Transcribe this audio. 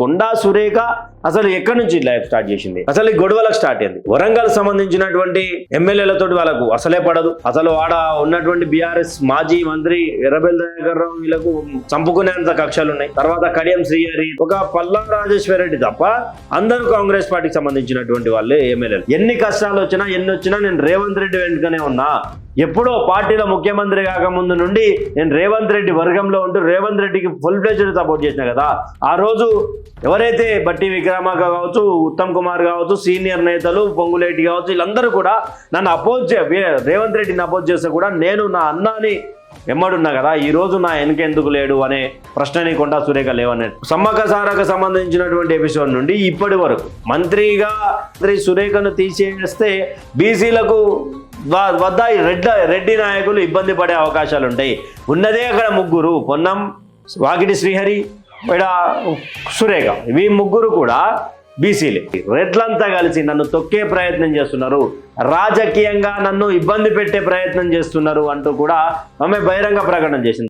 కొండా సురేఖ అసలు ఎక్కడి నుంచి లైఫ్ స్టార్ట్ చేసింది, అసలు ఈ గొడవలకు స్టార్ట్ అయింది. వరంగల్ సంబంధించినటువంటి ఎమ్మెల్యేలతో వాళ్ళకు అసలే పడదు. అసలు ఆడ ఉన్నటువంటి బీఆర్ఎస్ మాజీ మంత్రి ఎర్రబెల్లి దయాకర్ రావు వీళ్ళకు చంపుకునేంత కక్షలు ఉన్నాయి. తర్వాత కడియం శ్రీహరి, ఒక పల్లా రాజేశ్వర రెడ్డి తప్ప అందరూ కాంగ్రెస్ పార్టీకి సంబంధించినటువంటి వాళ్ళే ఎమ్మెల్యేలు. ఎన్ని కష్టాలు వచ్చినా ఎన్ని వచ్చినా నేను రేవంత్ రెడ్డి వెనుకనే ఉన్నా. ఎప్పుడో పార్టీలో ముఖ్యమంత్రి కాకముందు నుండి నేను రేవంత్ రెడ్డి వర్గంలో ఉంటూ రేవంత్ రెడ్డికి ఫుల్ ఫ్లెడ్జ్డ్ సపోర్ట్ చేసిన కదా. ఆ రోజు ఎవరైతే బట్టి విక్రమార్క కావచ్చు, ఉత్తమ్ కుమార్ కావచ్చు, సీనియర్ నేతలు పొంగులేటి కావచ్చు, వీళ్ళందరూ కూడా నన్ను రేవంత్ రెడ్డిని అపోజ్ చేస్తే కూడా నేను నా అన్నాని ఎమ్మడున్నా కదా. ఈ రోజు నా వెనకెందుకు లేడు అనే ప్రశ్నని కొండా సురేఖ లేవన్నట్టు. సమ్మక్క సారక సంబంధించినటువంటి ఎపిసోడ్ నుండి ఇప్పటి వరకు మంత్రిగా సురేఖను తీసేస్తే బీసీలకు వద్ద రెడ్డి నాయకులు ఇబ్బంది పడే అవకాశాలు ఉంటాయి. ఉన్నదే అక్కడ ముగ్గురు, పొన్నం, వాకిటి శ్రీహరి, సురేఖ, ఇవి ముగ్గురు కూడా బీసీలే. రెడ్లంతా కలిసి నన్ను తొక్కే ప్రయత్నం చేస్తున్నారు, రాజకీయంగా నన్ను ఇబ్బంది పెట్టే ప్రయత్నం చేస్తున్నారు అంటూ కూడా ఆమె బహిరంగ ప్రకటన చేసింది.